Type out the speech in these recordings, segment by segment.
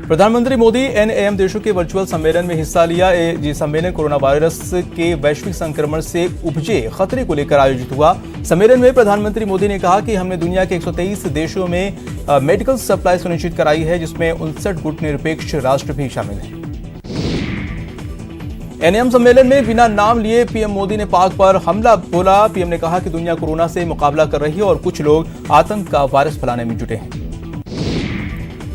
प्रधानमंत्री मोदी NAM देशों के वर्चुअल सम्मेलन में हिस्सा लिया। ये सम्मेलन कोरोना वायरस के वैश्विक संक्रमण से उपजे खतरे को लेकर आयोजित हुआ। सम्मेलन में प्रधानमंत्री मोदी ने कहा कि हमने दुनिया के 123 देशों में मेडिकल सप्लाई सुनिश्चित कराई है, जिसमें 59 गुटनिरपेक्ष राष्ट्र भी शामिल हैं। NAM सम्मेलन में बिना नाम लिए पीएम मोदी ने पाक पर हमला बोला। पीएम ने कहा कि दुनिया कोरोना से मुकाबला कर रही है और कुछ लोग आतंक का वायरस फैलाने में जुटे हैं।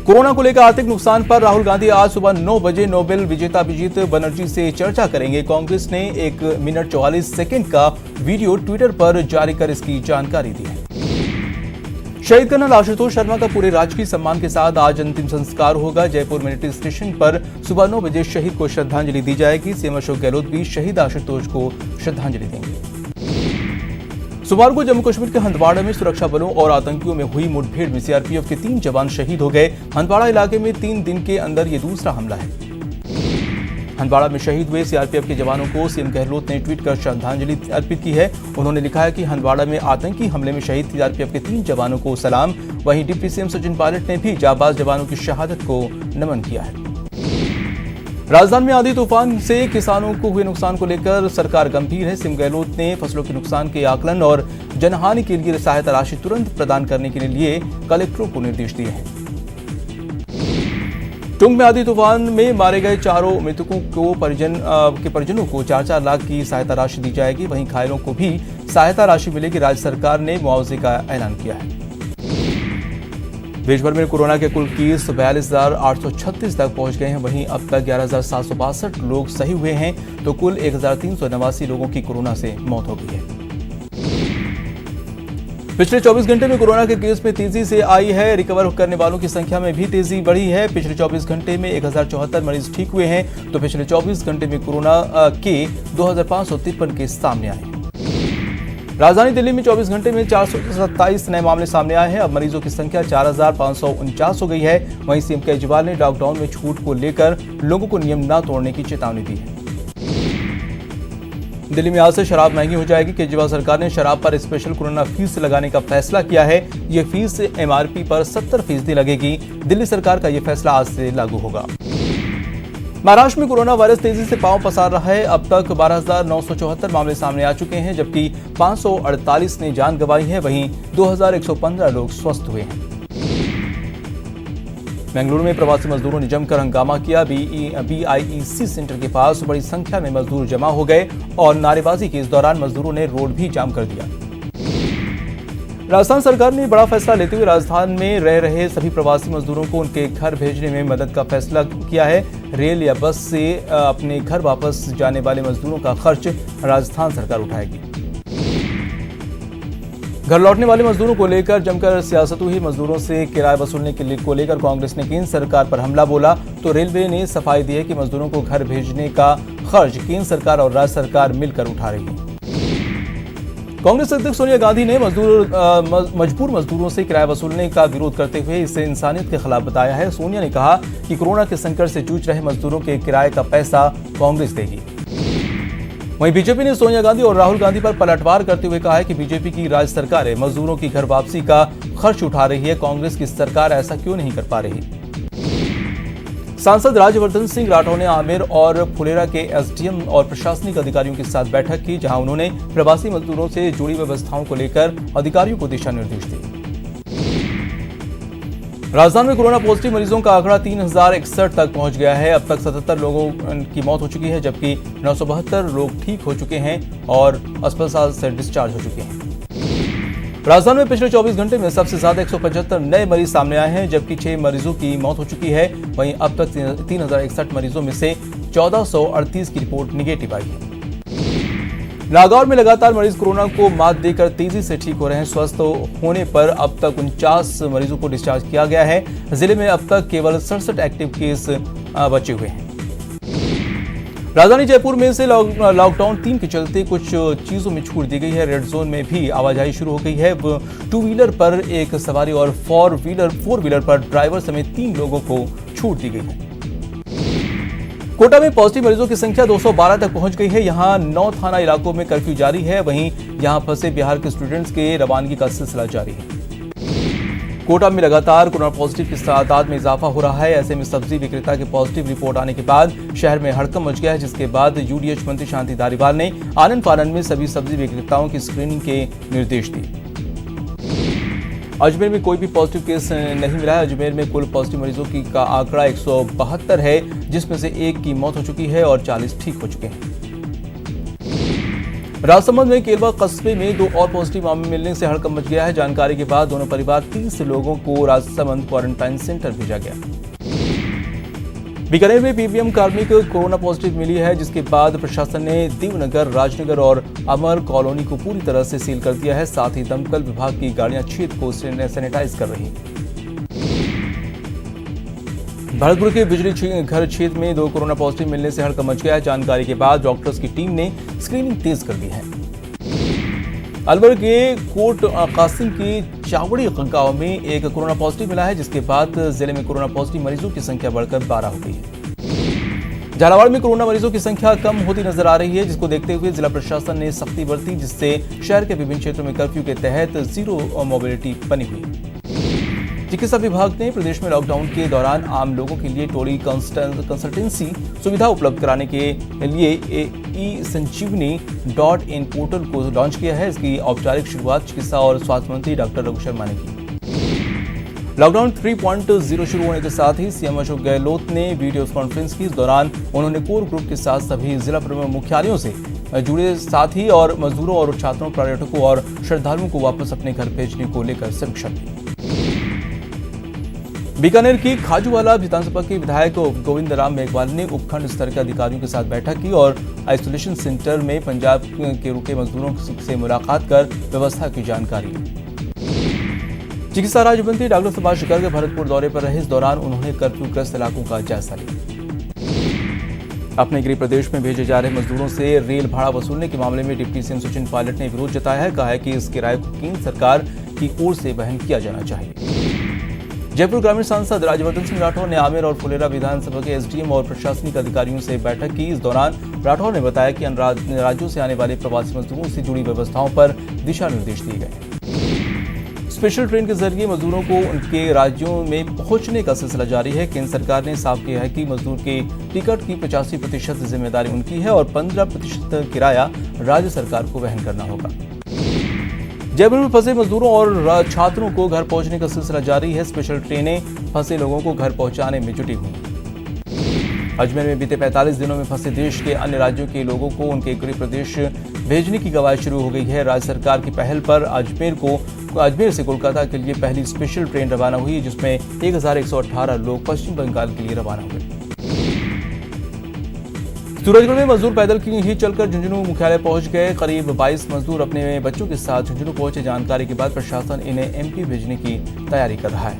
कोरोना को लेकर आर्थिक नुकसान पर राहुल गांधी आज सुबह 9 बजे नोबेल विजेता अभिजीत बनर्जी से चर्चा करेंगे। कांग्रेस ने 1 मिनट 44 सेकंड का वीडियो ट्विटर पर जारी कर इसकी जानकारी दी है। शहीद कर्नल आशुतोष शर्मा का पूरे राजकीय सम्मान के साथ आज अंतिम संस्कार होगा। जयपुर मिलिट्री स्टेशन पर सुबह 9 बजे शहीद को श्रद्धांजलि दी जाएगी। सीएम अशोक गहलोत भी शहीद आशुतोष को श्रद्धांजलि देंगे। सोमवार को जम्मू कश्मीर के हंदवाड़ा में सुरक्षा बलों और आतंकियों में हुई मुठभेड़ में सीआरपीएफ के 3 जवान शहीद हो गए। हंदवाड़ा इलाके में 3 दिन के अंदर ये दूसरा हमला है। हंदवाड़ा में शहीद हुए सीआरपीएफ के जवानों को सीएम गहलोत ने ट्वीट कर श्रद्धांजलि अर्पित की है। उन्होंने लिखा है कि हंदवाड़ा में आतंकी हमले में शहीद सीआरपीएफ के 3 जवानों को सलाम। वहीं डिप्टी सीएम सचिन पायलट ने भी जाबाज जवानों की शहादत को नमन किया है। राजधानी में आंधी तूफान से किसानों को हुए नुकसान को लेकर सरकार गंभीर है। सीएम गहलोत ने फसलों के नुकसान के आकलन और जनहानि के लिए सहायता राशि तुरंत प्रदान करने के लिए कलेक्टरों को निर्देश दिए हैं। टुंग में आंधी तूफान में मारे गए 4 मृतकों को परिजनों को 4-4 लाख की सहायता राशि दी जाएगी। वहीं घायलों को भी सहायता राशि मिलेगी। राज्य सरकार ने मुआवजे का ऐलान किया है। देश भर में कोरोना के कुल केस 42,836 तक पहुंच गए हैं। वहीं अब तक 11,762 लोग सही हुए हैं, तो कुल 1,389 लोगों की कोरोना से मौत हो गई है। पिछले 24 घंटे में कोरोना के केस में तेजी से आई है। रिकवर करने वालों की संख्या में भी तेजी बढ़ी है। पिछले 24 घंटे में 1074 मरीज ठीक हुए हैं, तो पिछले 24 घंटे में कोरोना के 2,553 केस सामने आए। राजधानी दिल्ली में 24 घंटे में 427 नए मामले सामने आए हैं। अब मरीजों की संख्या 4,549 हो गई है। वहीं सीएम केजरीवाल ने लॉकडाउन में छूट को लेकर लोगों को नियम न तोड़ने की चेतावनी दी है। दिल्ली में आज से शराब महंगी हो जाएगी। केजरीवाल सरकार ने शराब पर स्पेशल कोरोना फीस लगाने का फैसला किया है। ये फीस MRP पर 70% लगेगी। दिल्ली सरकार का यह फैसला आज से लागू होगा। महाराष्ट्र में कोरोना वायरस तेजी से पांव पसार रहा है। अब तक 12,974 मामले सामने आ चुके हैं, जबकि 548 ने जान गंवाई है। वहीं 2,115 लोग स्वस्थ हुए हैं। बेंगलुरु में प्रवासी मजदूरों ने जमकर हंगामा किया। BIEC सेंटर के पास बड़ी संख्या में मजदूर जमा हो गए और नारेबाजी के इस दौरान मजदूरों ने रोड भी जाम कर दिया। राजस्थान सरकार ने बड़ा फैसला लेते हुए राजस्थान में रह रहे सभी प्रवासी मजदूरों को उनके घर भेजने में मदद का फैसला किया है। रेल या बस से अपने घर वापस जाने वाले मजदूरों का खर्च राजस्थान सरकार उठाएगी। घर लौटने वाले मजदूरों को लेकर जमकर सियासत हुई। मजदूरों से किराया वसूलने को लेकर कांग्रेस ने केंद्र सरकार पर हमला बोला, तो रेलवे ने सफाई दी है कि मजदूरों को घर भेजने का खर्च केंद्र सरकार और राज्य सरकार मिलकर उठा रही है। कांग्रेस अध्यक्ष सोनिया गांधी ने मजबूर मजदूरों से किराया वसूलने का विरोध करते हुए इसे इंसानियत के खिलाफ बताया है। सोनिया ने कहा कि कोरोना के संकट से जूझ रहे मजदूरों के किराए का पैसा कांग्रेस देगी। वहीं बीजेपी ने सोनिया गांधी और राहुल गांधी पर पलटवार करते हुए कहा है कि बीजेपी की राज्य सरकार मजदूरों की घर वापसी का खर्च उठा रही है। कांग्रेस की सरकार ऐसा क्यों नहीं कर पा रही। सांसद राज्यवर्धन सिंह राठौर ने आमेर और फुलेरा के SDM और प्रशासनिक अधिकारियों के साथ बैठक की, जहां उन्होंने प्रवासी मजदूरों से जुड़ी व्यवस्थाओं को लेकर अधिकारियों को दिशा निर्देश दिए। राजधानी में कोरोना पॉजिटिव मरीजों का आंकड़ा 3,061 तक पहुंच गया है। अब तक 77 लोगों की मौत हो चुकी है, जबकि 972 लोग ठीक हो चुके हैं और अस्पताल से डिस्चार्ज हो चुके हैं। राजधानी में पिछले 24 घंटे में सबसे ज्यादा 175 नए मरीज सामने आए हैं, जबकि 6 मरीजों की मौत हो चुकी है। वहीं अब तक 3,061 मरीजों में से 1,438 की रिपोर्ट निगेटिव आई है। नागौर में लगातार मरीज कोरोना को मात देकर तेजी से ठीक हो रहे हैं। स्वस्थ होने पर अब तक 49 मरीजों को डिस्चार्ज किया गया है। जिले में अब तक केवल 67 एक्टिव केस बचे हुए हैं। राजधानी जयपुर में से लॉकडाउन 3 के चलते कुछ चीजों में छूट दी गई है। रेड जोन में भी आवाजाही शुरू हो गई है। 2 व्हीलर पर एक सवारी और 4 व्हीलर पर ड्राइवर समेत 3 लोगों को छूट दी गई है। कोटा में पॉजिटिव मरीजों की संख्या 212 तक पहुंच गई है। यहां 9 थाना इलाकों में कर्फ्यू जारी है। वहीं यहां फंसे बिहार के स्टूडेंट्स के रवानगी का सिलसिला जारी है। कोटा में लगातार कोरोना पॉजिटिव की तादाद में इजाफा हो रहा है। ऐसे में सब्जी विक्रेता के पॉजिटिव रिपोर्ट आने के बाद शहर में हड़कंप मच गया है, जिसके बाद यूडीएच मंत्री शांति धारीवाल ने आनन फानन में सभी सब्जी विक्रेताओं की स्क्रीनिंग के निर्देश दिए। अजमेर में कोई भी पॉजिटिव केस नहीं मिला है। अजमेर में कुल पॉजिटिव मरीजों का आंकड़ा 172 है, जिसमें से एक की मौत हो चुकी है और 40 ठीक हो चुके हैं। राजसमंद में केलवा कस्बे में 2 और पॉजिटिव मामले मिलने से हड़कंप मच गया है। जानकारी के बाद दोनों परिवार 30 लोगों को राजसमंद क्वारंटाइन सेंटर भेजा गया। बीकानेर में पीबीएम कार्मिक कोरोना पॉजिटिव मिली है, जिसके बाद प्रशासन ने दीवनगर, राजनगर और अमर कॉलोनी को पूरी तरह से सील कर दिया है। साथ ही दमकल विभाग की गाड़ियां क्षेत्र को सैनिटाइज कर रही हैं। भरतपुर के बिजली घर क्षेत्र में 2 कोरोना पॉजिटिव मिलने से हड़कंप मच गया है। जानकारी के बाद डॉक्टर्स की टीम ने स्क्रीनिंग तेज कर दी है। अलवर के कोट कासिम की चावड़ी गांव में एक कोरोना पॉजिटिव मिला है, जिसके बाद जिले में कोरोना पॉजिटिव मरीजों की संख्या बढ़कर 12 हो गई है। झालावाड़ में कोरोना मरीजों की संख्या कम होती नजर आ रही है, जिसको देखते हुए जिला प्रशासन ने सख्ती बरती, जिससे शहर के विभिन्न क्षेत्रों में कर्फ्यू के तहत जीरो मोबिलिटी बनी हुई है। चिकित्सा विभाग ने प्रदेश में लॉकडाउन के दौरान आम लोगों के लिए टेली कंसल्टेंसी सुविधा उपलब्ध कराने के लिए e-संजीवनी.in पोर्टल को लॉन्च किया है। इसकी औपचारिक शुरुआत चिकित्सा और स्वास्थ्य मंत्री डॉक्टर रघु शर्मा ने की। लॉकडाउन 3.0 शुरू होने के साथ ही सीएम अशोक गहलोत ने वीडियो कॉन्फ्रेंस की। इस दौरान उन्होंने कोर ग्रुप के साथ सभी जिला मुख्यालयों से जुड़े साथी और मजदूरों और छात्रों, पर्यटकों और श्रद्धालुओं को वापस अपने घर भेजने को लेकर समीक्षा की। बीकानेर की खाजूवाला विधानसभा के विधायक गोविंद राम मेघवाल ने उपखंड स्तर के अधिकारियों के साथ बैठक की और आइसोलेशन सेंटर में पंजाब के रुके मजदूरों से मुलाकात कर व्यवस्था की जानकारी ली। चिकित्सा राज्य मंत्री डॉक्टर सुभाष गर्ग भरतपुर दौरे पर रहे। इस दौरान उन्होंने कर्फ्यूग्रस्त इलाकों का जायजा लिया। अपने गृह प्रदेश में भेजे जा रहे मजदूरों से रेल भाड़ा वसूलने के मामले में डिप्टी सीएम सचिन पायलट ने विरोध जताया है। कहा है कि इस किराए को केंद्र सरकार की ओर से वहन किया जाना चाहिए। जयपुर ग्रामीण सांसद राज्यवर्धन सिंह राठौर ने आमेर और फुलेरा विधानसभा के एसडीएम और प्रशासनिक अधिकारियों से बैठक की। इस दौरान राठौर ने बताया कि अन्य राज्यों से आने वाले प्रवासी मजदूरों से जुड़ी व्यवस्थाओं पर दिशा निर्देश दिए गए। स्पेशल ट्रेन के जरिए मजदूरों को उनके राज्यों में पहुंचने का सिलसिला जारी है। केंद्र सरकार ने साफ किया है कि मजदूर के टिकट की 85% जिम्मेदारी उनकी है और 15% किराया राज्य सरकार को वहन करना होगा। जयपुर में फंसे मजदूरों और छात्रों को घर पहुंचने का सिलसिला जारी है। स्पेशल ट्रेनें फंसे लोगों को घर पहुंचाने में जुटी हुई। अजमेर में बीते 45 दिनों में फंसे देश के अन्य राज्यों के लोगों को उनके गृह प्रदेश भेजने की कवायद शुरू हो गई है। राज्य सरकार की पहल पर अजमेर से कोलकाता के लिए पहली स्पेशल ट्रेन रवाना हुई, जिसमें 1118 लोग पश्चिम बंगाल के लिए रवाना हुए। सूरजगढ़ में मजदूर पैदल ही चलकर झुंझुनू मुख्यालय पहुंच गए। करीब 22 मजदूर अपने बच्चों के साथ झुंझुनू पहुंचे। जानकारी के बाद प्रशासन इन्हें एमपी भेजने की तैयारी कर रहा है।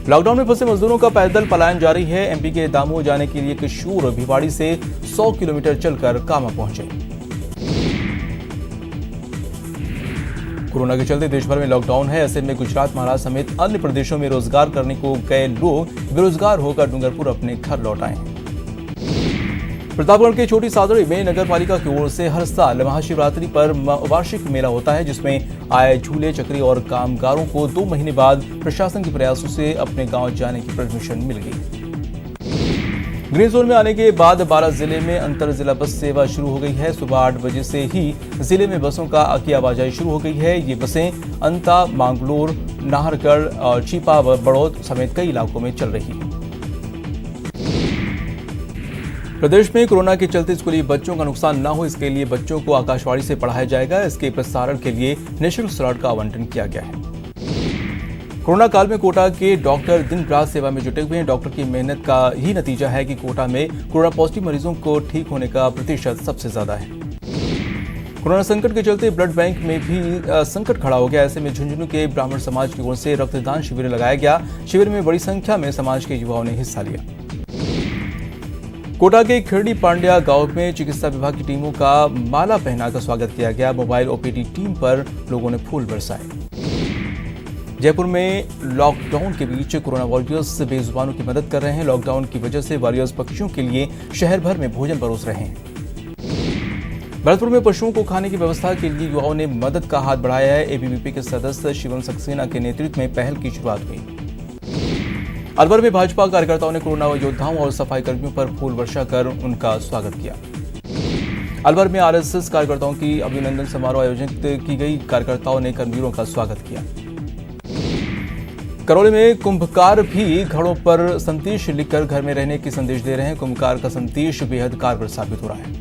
लॉकडाउन में फंसे मजदूरों का पैदल पलायन जारी है। एमपी के दामोह जाने के लिए किशोर भिवाड़ी से 100 किलोमीटर चलकर कामा पहुंचे। कोरोना के चलते देश भर में लॉकडाउन है। ऐसे में गुजरात, महाराष्ट्र समेत अन्य प्रदेशों में रोजगार करने को गए लोग बेरोजगार होकर डूंगरपुर अपने घर लौट आए हैं। प्रतापगढ़ के छोटी सादड़ी में नगर पालिका की ओर से हर साल महाशिवरात्रि पर वार्षिक मेला होता है, जिसमें आए झूले, चक्री और कामगारों को 2 महीने बाद प्रशासन के प्रयासों से अपने गांव जाने की परमिशन मिल गई। ग्रीन जोन में आने के बाद 12 जिले में अंतर जिला बस सेवा शुरू हो गई है। सुबह 8 बजे से ही जिले में बसों की आवाजाही शुरू हो गई है। ये बसें अंता, मांगलोर, नाहरगढ़ और चीपा, बड़ौद समेत कई इलाकों में चल रही है। प्रदेश में कोरोना के चलते स्कूली बच्चों का नुकसान न हो, इसके लिए बच्चों को आकाशवाणी से पढ़ाया जाएगा। इसके प्रसारण के लिए निःशुल्क स्लॉट का आवंटन किया गया है। कोरोना काल में कोटा के डॉक्टर दिन रात सेवा में जुटे हुए हैं। डॉक्टर की मेहनत का ही नतीजा है कि कोटा में कोरोना पॉजिटिव मरीजों को ठीक होने का प्रतिशत सबसे ज्यादा है। कोरोना संकट के चलते ब्लड बैंक में भी संकट खड़ा हो गया। ऐसे में झुंझुनू के ब्राह्मण समाज की ओर से रक्तदान शिविर लगाया गया। शिविर में बड़ी संख्या में समाज के युवाओं ने हिस्सा लिया। कोटा के खिरडी पांड्या गांव में चिकित्सा विभाग की टीमों का माला पहनाकर स्वागत किया गया। मोबाइल ओपीडी टीम पर लोगों ने फूल बरसाए। जयपुर में लॉकडाउन के बीच कोरोना वॉरियर्स बेजुबानों की मदद कर रहे हैं। लॉकडाउन की वजह से वॉरियर्स पक्षियों के लिए शहर भर में भोजन परोस रहे हैं। भरतपुर में पशुओं को खाने की व्यवस्था के लिए युवाओं ने मदद का हाथ बढ़ाया है। एबीवीपी के सदस्य शिवम सक्सेना के नेतृत्व में पहल की शुरुआत हुई। अलवर में भाजपा कार्यकर्ताओं ने कोरोना योद्धाओं और सफाई कर्मियों पर फूल वर्षा कर उनका स्वागत किया। अलवर में आरएसएस कार्यकर्ताओं की अभिनंदन समारोह आयोजित की गई। कार्यकर्ताओं ने कर्मवीरों का स्वागत किया। करौली में कुंभकार भी घड़ों पर संदेश लिखकर घर में रहने की संदेश दे रहे हैं। कुंभकार का संदेश बेहद कारगर साबित हो रहा है।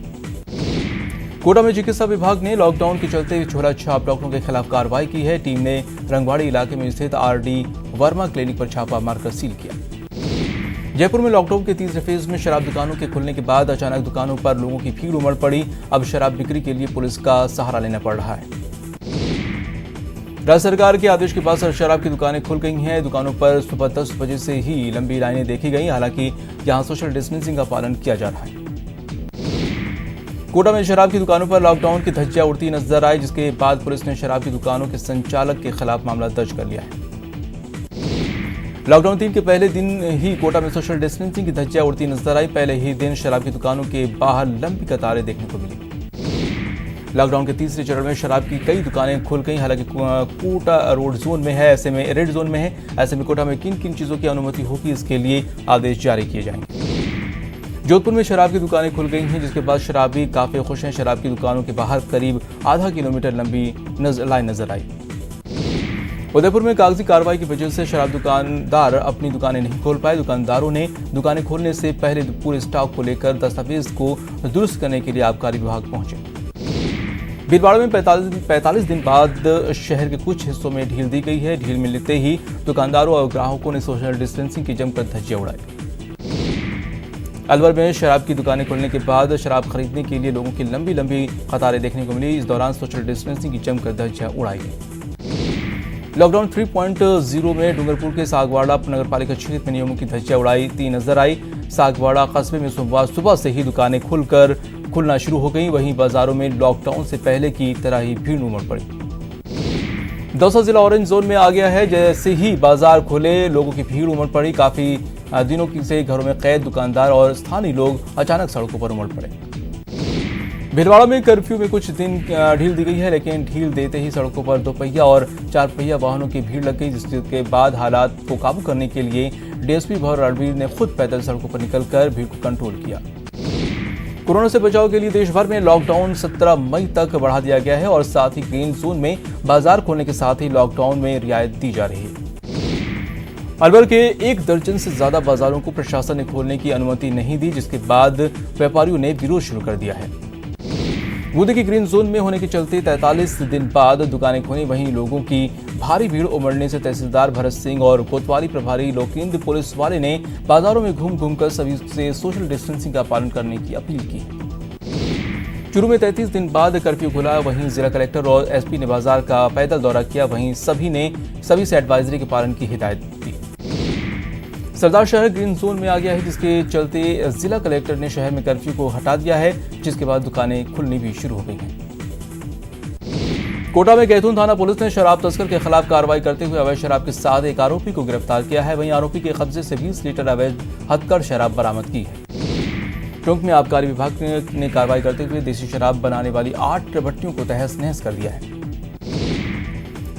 कोटा में चिकित्सा विभाग ने लॉकडाउन के चलते झोला छाप डॉक्टरों के खिलाफ कार्रवाई की है। टीम ने रंगवाड़ी इलाके में स्थित आरडी वर्मा क्लिनिक पर छापा मारकर सील किया। जयपुर में लॉकडाउन के तीसरे फेज में शराब दुकानों के खुलने के बाद अचानक दुकानों पर लोगों की भीड़ उमड़ पड़ी। अब शराब बिक्री के लिए पुलिस का सहारा लेना पड़ रहा है। राज्य सरकार के आदेश के बाद शराब की दुकानें खुल गई हैं। दुकानों पर सुबह 10 बजे से ही लंबी लाइनें देखी गई। हालांकि यहां सोशल डिस्टेंसिंग का पालन किया जा रहा है। कोटा में शराब की दुकानों पर लॉकडाउन की धज्जियां उड़ती नजर आई, जिसके बाद पुलिस ने शराब की दुकानों के संचालक के खिलाफ मामला दर्ज कर लिया है। लॉकडाउन 3 के पहले दिन ही कोटा में सोशल डिस्टेंसिंग की धज्जियां उड़ती नजर आई। पहले ही दिन शराब की दुकानों के बाहर लंबी कतारें देखने को मिली। लॉकडाउन के तीसरे चरण में शराब की कई दुकानें खुल गई। हालांकि कोटा रेड जोन में है, ऐसे में कोटा में किन किन चीजों की अनुमति होगी, इसके लिए आदेश जारी किए जाएंगे। जोधपुर में शराब की दुकानें खुल गई हैं, जिसके बाद शराबी काफी खुश हैं। शराब की दुकानों के बाहर करीब आधा किलोमीटर लंबी लाइन नजर आई। उदयपुर में कागजी कार्रवाई की वजह से शराब दुकानदार अपनी दुकानें नहीं खोल पाए। दुकानदारों ने दुकानें खोलने से पहले पूरे स्टॉक को लेकर दस्तावेज को दुरुस्त करने के लिए आबकारी विभाग पहुंचे। भीलवाड़ा में 45 दिन बाद शहर के कुछ हिस्सों में ढील दी गई है। ढील मिलते ही दुकानदारों और ग्राहकों ने सोशल डिस्टेंसिंग की जमकर धज्जियां उड़ाई। अलवर में शराब की दुकानें खुलने के बाद शराब खरीदने के लिए लोगों की लंबी कतारें देखने को मिली। इस दौरान सोशल डिस्टेंसिंग की जमकर धज्जियां उड़ाई गई। लॉकडाउन 3.0 में डूंगरपुर के सागवाड़ा नगरपालिका क्षेत्र में नियमों की धज्जियां उड़ाई नजर आई। सागवाड़ा कस्बे में सोमवार सुबह से ही दुकानें खुलना शुरू हो गई। वहीं बाजारों में लॉकडाउन से पहले की तरह ही भीड़ उमड़ पड़ी। दौसा जिला ऑरेंज जोन में आ गया है। जैसे ही बाजार खुले, लोगों की भीड़ उमड़ पड़ी। काफी दिनों से घरों में कैद दुकानदार और स्थानीय लोग अचानक सड़कों पर उमड़ पड़े। भीलवाड़ा में कर्फ्यू में कुछ दिन ढील दी गई है, लेकिन ढील देते ही सड़कों पर 2 पहिया और 4 पहिया वाहनों की भीड़ लग गई, जिसके बाद हालात को काबू करने के लिए डीएसपी भवर रणबीर ने खुद पैदल सड़कों पर निकलकर भीड़ को कंट्रोल किया। कोरोना से बचाव के लिए देश भर में लॉकडाउन 17 मई तक बढ़ा दिया गया है और साथ ही ग्रीन जोन में बाजार खोलने के साथ ही लॉकडाउन में रियायत दी जा रही है। अलवर के 1 दर्जन से ज्यादा बाजारों को प्रशासन ने खोलने की अनुमति नहीं दी, जिसके बाद व्यापारियों ने विरोध शुरू कर दिया है। बूंदी की ग्रीन जोन में होने के चलते 43 दिन बाद दुकानें खुली। वहीं लोगों की भारी भीड़ उमड़ने से तहसीलदार भरत सिंह और कोतवाली प्रभारी लोकेंद्र पुलिस वाले ने बाजारों में घूमकर सभी से सोशल डिस्टेंसिंग का पालन करने की अपील की। चूरू में 33 दिन बाद कर्फ्यू खुला। वहीं जिला कलेक्टर और एसपी ने बाजार का पैदल दौरा किया। वहीं सभी से एडवाइजरी के पालन की हिदायत दी। सरदार शहर ग्रीन जोन में आ गया है, जिसके चलते जिला कलेक्टर ने शहर में कर्फ्यू को हटा दिया है, जिसके बाद दुकानें खुलनी भी शुरू हो गई हैं। कोटा में गैथून थाना पुलिस ने शराब तस्कर के खिलाफ कार्रवाई करते हुए अवैध शराब के साथ एक आरोपी को गिरफ्तार किया है। वहीं आरोपी के कब्जे से 20 लीटर अवैध हथकढ़ शराब बरामद की है। टोंक में आबकारी विभाग ने कार्रवाई करते हुए देसी शराब बनाने वाली 8 भट्टियों को तहस नहस कर दिया है।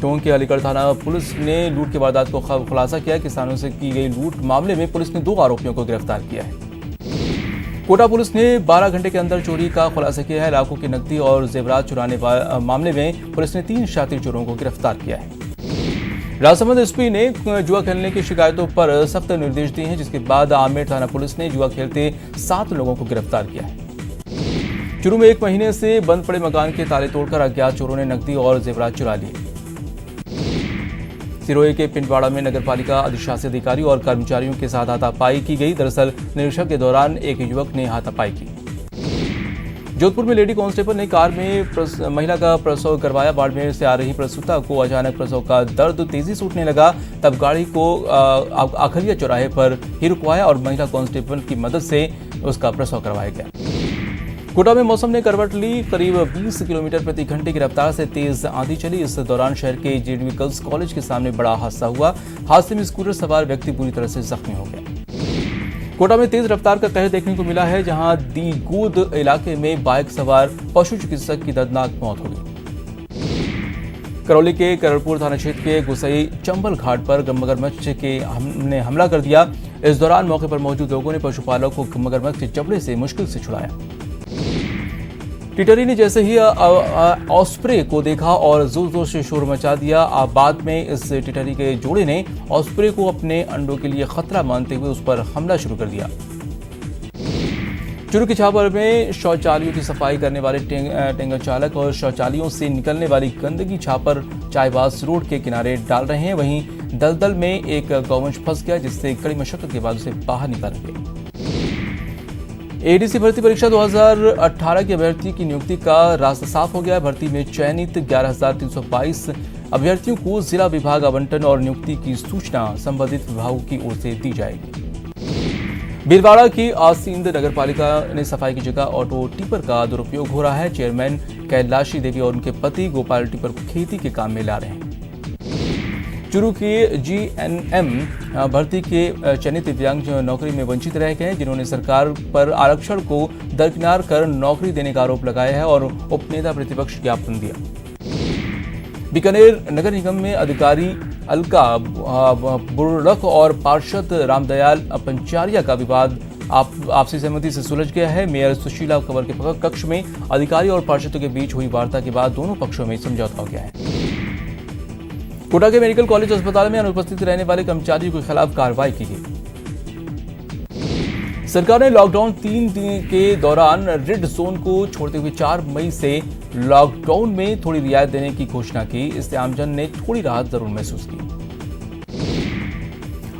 टोंक के अलीगढ़ थाना पुलिस ने लूट की वारदात को खुलासा किया। किसानों से की गई लूट मामले में पुलिस ने 2 आरोपियों को गिरफ्तार किया है। कोटा पुलिस ने 12 घंटे के अंदर चोरी का खुलासा किया है। लाखों की नकदी और जेवरात चुराने मामले में पुलिस ने 3 शातिर चोरों को गिरफ्तार किया है। राजसमंद एसपी ने जुआ खेलने की शिकायतों पर सख्त निर्देश दिए हैं, जिसके बाद आमेर थाना पुलिस ने जुआ खेलते 7 लोगों को गिरफ्तार किया है। चूरू में 1 महीने से बंद पड़े मकान के ताले तोड़कर अज्ञात चोरों ने नकदी और जेवरात चुरा लिए। सिरोही के पिंडवाड़ा में नगरपालिका अधिशासी अधिकारी और कर्मचारियों के साथ हाथापाई की गई। दरअसल निरीक्षण के दौरान एक युवक ने हाथापाई की। जोधपुर में लेडी कांस्टेबल ने कार में महिला का प्रसव करवाया। बाड़मेर से आ रही प्रसूता को अचानक प्रसव का दर्द तेजी से उठने लगा। तब गाड़ी को आखरिया चौराहे पर ही रुकवाया और महिला कांस्टेबल की मदद से उसका प्रसव करवाया गया। कोटा में मौसम ने करवट ली। करीब 20 किलोमीटर प्रति घंटे की रफ्तार से तेज आंधी चली। इस दौरान शहर के जेडीवी गर्ल्स कॉलेज के सामने बड़ा हादसा हुआ। हादसे में स्कूटर सवार व्यक्ति बुरी तरह से जख्मी हो गया। कोटा में तेज रफ्तार का कहर देखने को मिला है, जहां दीगूद इलाके में बाइक सवार पशु चिकित्सक की दर्दनाक मौत हो गई। करौली के कररपुर थाना क्षेत्र के गुसई चंबल घाट पर मगरमच्छ ने हमला कर दिया। इस दौरान मौके पर मौजूद लोगों ने पशुपालक को मगरमच्छ के जबड़े से मुश्किल से छुड़ाया। टिटरी ने जैसे ही ऑस्प्रे को देखा और जोर जोर से शोर मचा दिया। बाद में इस टिटरी के जोड़े ने ऑस्प्रे को अपने अंडों के लिए खतरा मानते हुए उस पर हमला शुरू कर दिया। चूरू के छापर में शौचालयों की सफाई करने वाले टेंगर चालक और शौचालयों से निकलने वाली गंदगी छापर चायबास रोड के किनारे डाल रहे हैं। वहीं दलदल में एक गौवंश फंस गया, जिससे कड़ी मशक्कत के बाद उसे बाहर निकाला गया। एडीसी भर्ती परीक्षा 2018 की अभ्यर्थी की नियुक्ति का रास्ता साफ हो गया। भर्ती में चयनित 11,322 अभ्यर्थियों को जिला विभाग आवंटन और नियुक्ति की सूचना संबंधित विभागों की ओर से दी जाएगी। भीलवाड़ा की आसींद नगर पालिका ने सफाई की जगह ऑटो टिपर का दुरुपयोग हो रहा है। चेयरमैन कैलाशी देवी और उनके पति गोपाल टिपर को खेती के काम में ला रहे हैं। चूरू के जीएनएम भर्ती के चयनित दिव्यांग नौकरी में वंचित रह गए, जिन्होंने सरकार पर आरक्षण को दरकिनार कर नौकरी देने का आरोप लगाया है और उपनेता प्रतिपक्ष ज्ञापन दिया। बीकानेर नगर निगम में अधिकारी अलका बुर्रक और पार्षद रामदयाल पंचारिया का विवाद आपसी सहमति से सुलझ गया है। मेयर सुशीला कंवर के कक्ष में अधिकारी और पार्षदों के बीच हुई वार्ता के बाद दोनों पक्षों में समझौता हो गया है। कोटा के मेडिकल कॉलेज अस्पताल में अनुपस्थित रहने वाले कर्मचारियों के खिलाफ कार्रवाई की गई। सरकार ने लॉकडाउन 3 दिन के दौरान रेड जोन को छोड़ते हुए 4 मई से लॉकडाउन में थोड़ी रियायत देने की घोषणा की। इससे आमजन ने थोड़ी राहत जरूर महसूस की।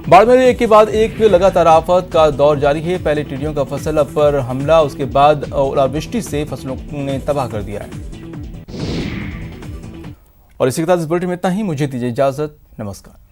बाड़मेर में एक के बाद एक लगातार आफत का दौर जारी है। पहले टिड्डियों का फसल पर हमला, उसके बाद ओलावृष्टि से फसलों ने तबाह कर दिया है। और इसी के साथ इस बुलेटिन में इतना ही। मुझे दीजिए इजाजत। नमस्कार।